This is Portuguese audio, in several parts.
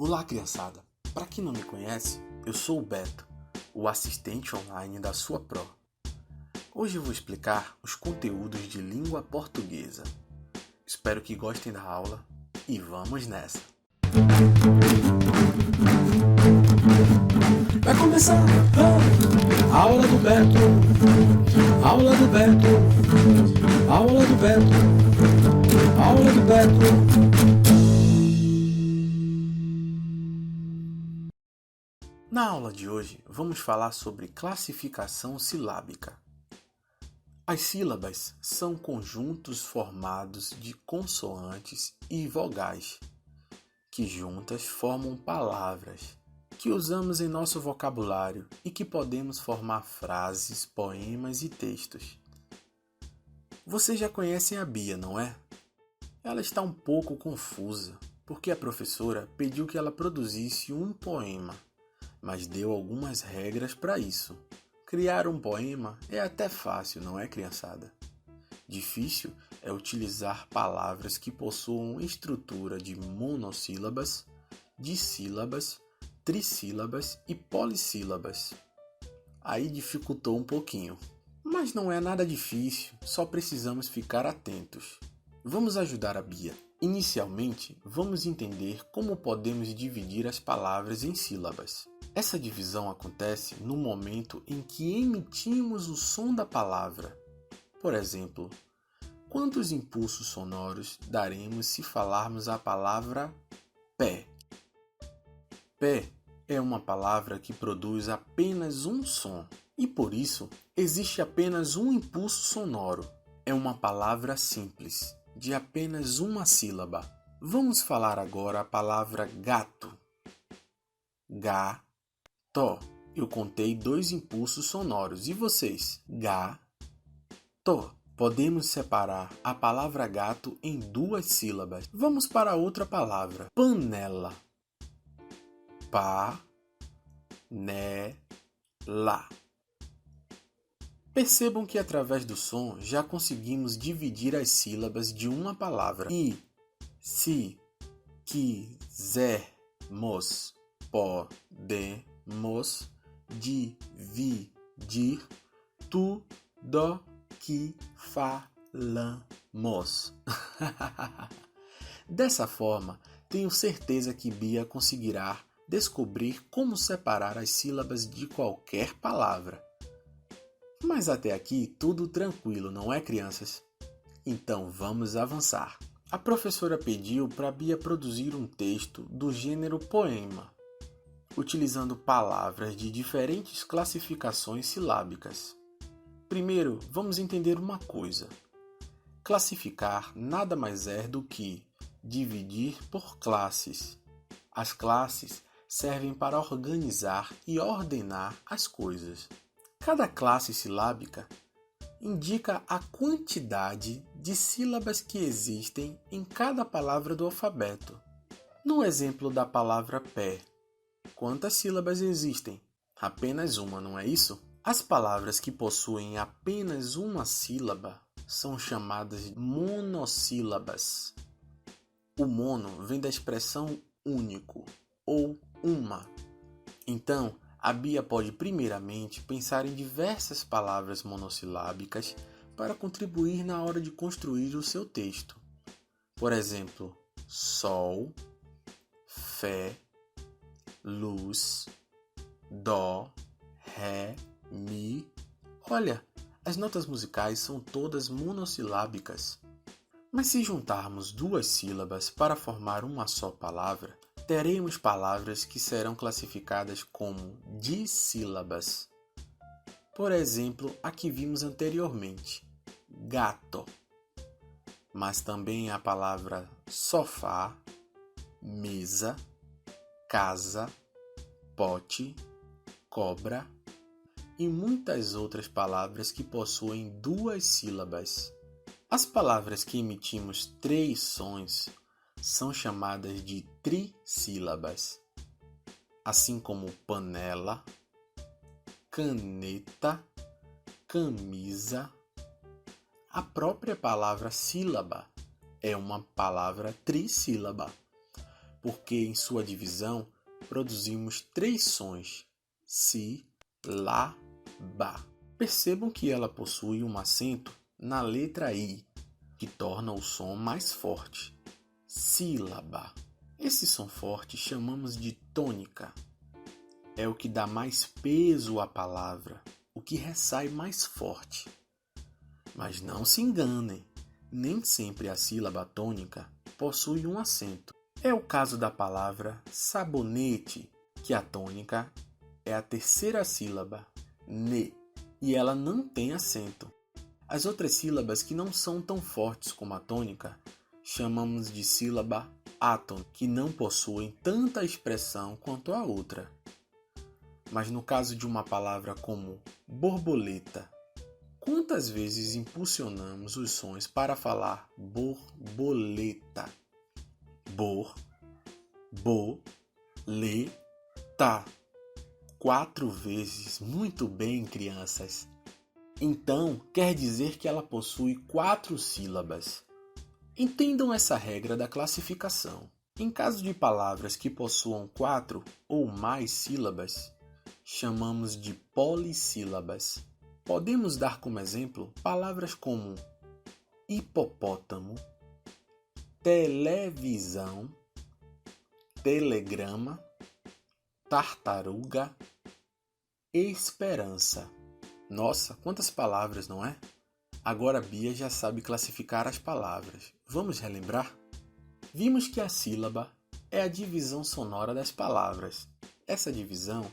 Olá, criançada! Para quem não me conhece, eu sou o Beto, o assistente online da sua Pro. Hoje eu vou explicar os conteúdos de língua portuguesa. Espero que gostem da aula e vamos nessa! Vai começar a aula do Beto, aula do Beto, aula do Beto, aula do Beto. Na aula de hoje, vamos falar sobre classificação silábica. As sílabas são conjuntos formados de consoantes e vogais, que juntas formam palavras, que usamos em nosso vocabulário e que podemos formar frases, poemas e textos. Vocês já conhecem a Bia, não é? Ela está um pouco confusa, porque a professora pediu que ela produzisse um poema, mas deu algumas regras para isso. Criar um poema é até fácil, não é, criançada? Difícil é utilizar palavras que possuam estrutura de monossílabas, dissílabas, trissílabas e polissílabas. Aí dificultou um pouquinho. Mas não é nada difícil, só precisamos ficar atentos. Vamos ajudar a Bia. Inicialmente, vamos entender como podemos dividir as palavras em sílabas. Essa divisão acontece no momento em que emitimos o som da palavra. Por exemplo, quantos impulsos sonoros daremos se falarmos a palavra pé? Pé é uma palavra que produz apenas um som e, por isso, existe apenas um impulso sonoro. É uma palavra simples, de apenas uma sílaba. Vamos falar agora a palavra gato. Gato. Eu contei 2 impulsos sonoros. E vocês? Gato. Podemos separar a palavra gato em 2 sílabas. Vamos para outra palavra. Panela. Pa-ne-la. Percebam que através do som já conseguimos dividir as sílabas de uma palavra. E, se quisermos, podemos dividir tudo que falamos. Dessa forma, tenho certeza que Bia conseguirá descobrir como separar as sílabas de qualquer palavra. Mas até aqui tudo tranquilo, não é, crianças? Então vamos avançar. A professora pediu para Bia produzir um texto do gênero poema, utilizando palavras de diferentes classificações silábicas. Primeiro, vamos entender uma coisa. Classificar nada mais é do que dividir por classes. As classes servem para organizar e ordenar as coisas. Cada classe silábica indica a quantidade de sílabas que existem em cada palavra do alfabeto. No exemplo da palavra pé, quantas sílabas existem? Apenas uma, não é isso? As palavras que possuem apenas uma sílaba são chamadas de monossílabas. O mono vem da expressão único ou uma. Então, a Bia pode primeiramente pensar em diversas palavras monossilábicas para contribuir na hora de construir o seu texto. Por exemplo, sol, fé, luz, dó, ré, mi. Olha, as notas musicais são todas monossilábicas. Mas se juntarmos 2 sílabas para formar uma só palavra, teremos palavras que serão classificadas como dissílabas. Por exemplo, a que vimos anteriormente, gato. Mas também a palavra sofá, mesa, casa, pote, cobra e muitas outras palavras que possuem 2 sílabas. As palavras que emitimos 3 sons são chamadas de trissílabas, assim como panela, caneta, camisa. A própria palavra sílaba é uma palavra trissílaba. porque em sua divisão produzimos 3 sons: si, lá, ba. Percebam que ela possui um acento na letra I, que torna o som mais forte. Sílaba. Esse som forte chamamos de tônica. É o que dá mais peso à palavra, o que ressai mais forte. Mas não se enganem, nem sempre a sílaba tônica possui um acento. É o caso da palavra sabonete, que a tônica é a terceira sílaba, ne, e ela não tem acento. As outras sílabas que não são tão fortes como a tônica, chamamos de sílaba átona, que não possuem tanta expressão quanto a outra. Mas no caso de uma palavra como borboleta, quantas vezes impulsionamos os sons para falar borboleta? Bor, bo, le, ta. 4 vezes. Muito bem, crianças. Então, quer dizer que ela possui 4 sílabas. Entendam essa regra da classificação. Em caso de palavras que possuam 4 ou mais sílabas, chamamos de polissílabas. Podemos dar como exemplo palavras como hipopótamo, televisão, telegrama, tartaruga, esperança. Nossa, quantas palavras, não é? Agora a Bia já sabe classificar as palavras. Vamos relembrar? Vimos que a sílaba é a divisão sonora das palavras. Essa divisão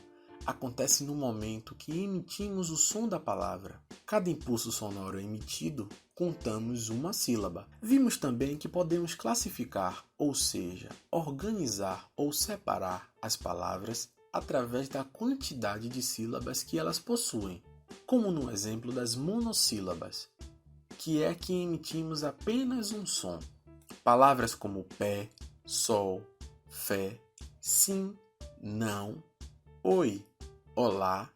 acontece no momento que emitimos o som da palavra. Cada impulso sonoro emitido, contamos uma sílaba. Vimos também que podemos classificar, ou seja, organizar ou separar as palavras através da quantidade de sílabas que elas possuem, como no exemplo das monossílabas, que é que emitimos apenas um som. Palavras como pé, sol, fé, sim, não, oi, olá,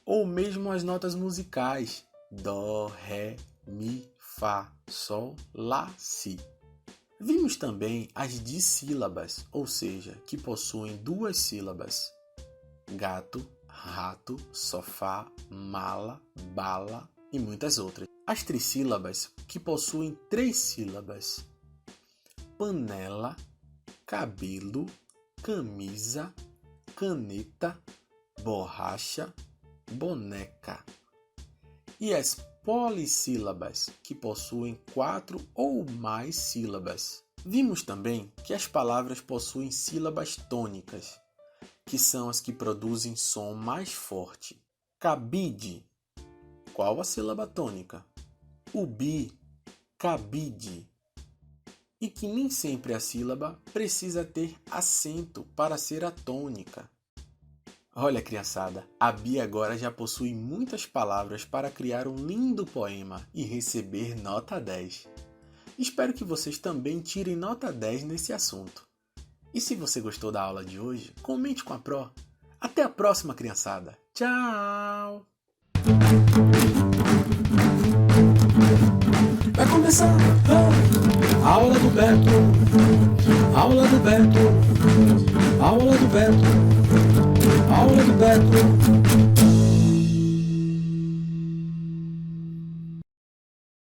ou mesmo as notas musicais dó, ré, mi, fá, sol, lá, si. Vimos também as dissílabas, ou seja, que possuem 2 sílabas: gato, rato, sofá, mala, bala e muitas outras. As trissílabas, que possuem 3 sílabas: panela, cabelo, camisa, caneta, borracha, boneca. E as polissílabas, que possuem 4 ou mais sílabas. Vimos também que as palavras possuem sílabas tônicas, que são as que produzem som mais forte. Cabide. Qual a sílaba tônica? Ubi, cabide. E que nem sempre a sílaba precisa ter acento para ser a tônica. Olha, criançada, a Bia agora já possui muitas palavras para criar um lindo poema e receber nota 10. Espero que vocês também tirem nota 10 nesse assunto. E se você gostou da aula de hoje, comente com a Pro. Até a próxima, criançada. Tchau! Vai começar a aula do Beto, aula do Beto, aula do Beto, aula do Beto.